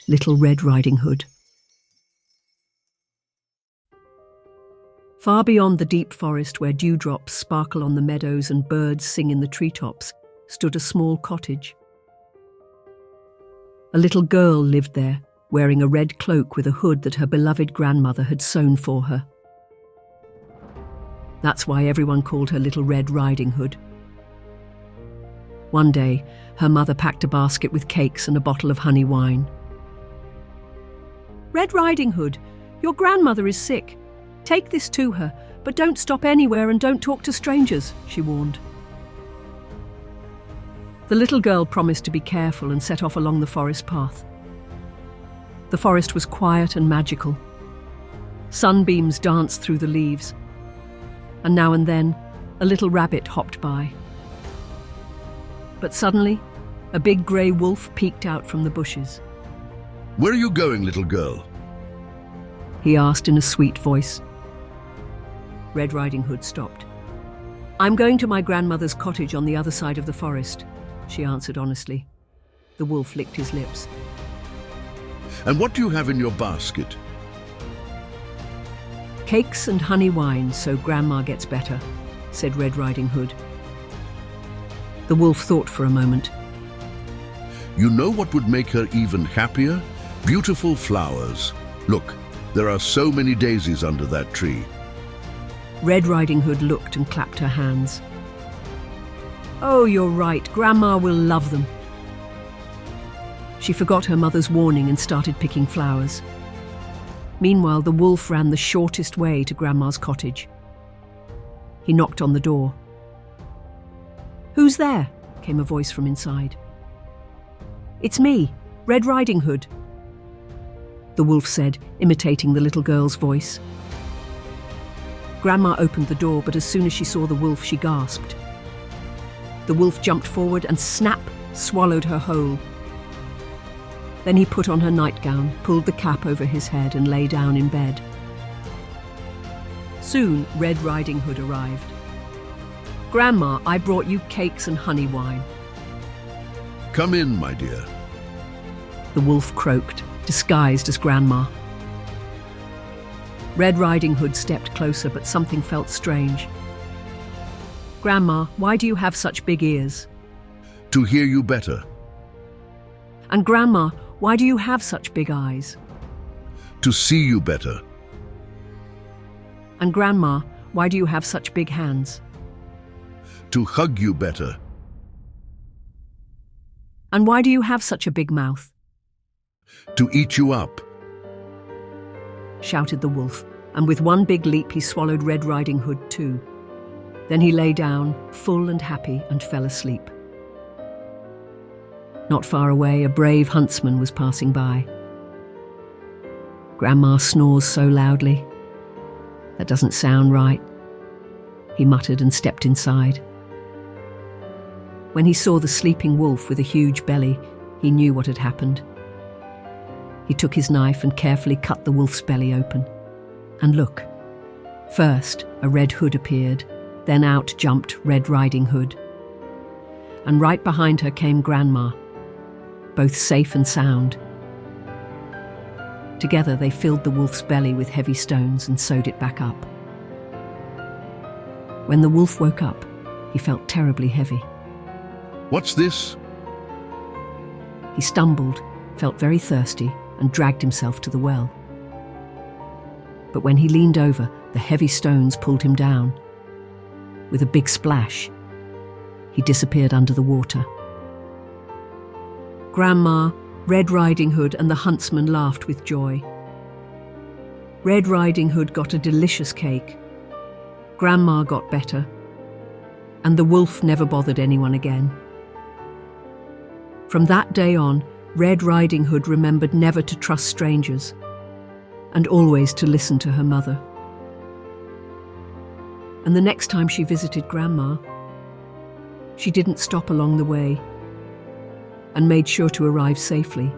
Little Red Riding Hood. Far beyond the deep forest where dewdrops sparkle on the meadows and birds sing in the treetops, stood a small cottage. A little girl lived there, wearing a red cloak with a hood that her beloved grandmother had sewn for her. That's why everyone called her Little Red Riding Hood. One day, her mother packed a basket with cakes and a bottle of honey wine. "Red Riding Hood, your grandmother is sick. Take this to her, but don't stop anywhere and don't talk to strangers," she warned. The little girl promised to be careful and set off along the forest path. The forest was quiet and magical. Sunbeams danced through the leaves, and now and then, a little rabbit hopped by. But suddenly, a big grey wolf peeked out from the bushes. "Where are you going, little girl?" he asked in a sweet voice. Red Riding Hood stopped. "I'm going to my grandmother's cottage on the other side of the forest," she answered honestly. The wolf licked his lips. "And what do you have in your basket?" "Cakes and honey wine, so Grandma gets better," said Red Riding Hood. The wolf thought for a moment. "You know what would make her even happier? Beautiful flowers. Look, there are so many daisies under that tree." Red Riding Hood looked and clapped her hands. "Oh, you're right. Grandma will love them." She forgot her mother's warning and started picking flowers. Meanwhile, the wolf ran the shortest way to Grandma's cottage. He knocked on the door. "Who's there?" came a voice from inside. "It's me, Red Riding Hood," the wolf said, imitating the little girl's voice. Grandma opened the door, but as soon as she saw the wolf, she gasped. The wolf jumped forward and snap, swallowed her whole. Then he put on her nightgown, pulled the cap over his head and lay down in bed. Soon, Red Riding Hood arrived. "Grandma, I brought you cakes and honey wine." "Come in, my dear." The wolf croaked, disguised as Grandma. Red Riding Hood stepped closer, but something felt strange. "Grandma, why do you have such big ears?" "To hear you better." "And Grandma, why do you have such big eyes?" "To see you better." "And Grandma, why do you have such big hands?" "To hug you better." "And why do you have such a big mouth?" "To eat you up." shouted the wolf, and with one big leap he swallowed Red Riding Hood too. Then he lay down, full and happy, and fell asleep. Not far away, a brave huntsman was passing by. "Grandma snores so loudly. That doesn't sound right," he muttered and stepped inside. When he saw the sleeping wolf with a huge belly, he knew what had happened. He took his knife and carefully cut the wolf's belly open. And look, first a red hood appeared, then out jumped Red Riding Hood. And right behind her came Grandma, both safe and sound. Together they filled the wolf's belly with heavy stones and sewed it back up. When the wolf woke up, he felt terribly heavy. "What's this?" He stumbled, felt very thirsty, and dragged himself to the well. But when he leaned over, the heavy stones pulled him down. With a big splash, he disappeared under the water. Grandma, Red Riding Hood, and the huntsman laughed with joy. Red Riding Hood got a delicious cake. Grandma got better. And the wolf never bothered anyone again. From that day on, Red Riding Hood remembered never to trust strangers and always to listen to her mother. And the next time she visited Grandma, she didn't stop along the way and made sure to arrive safely.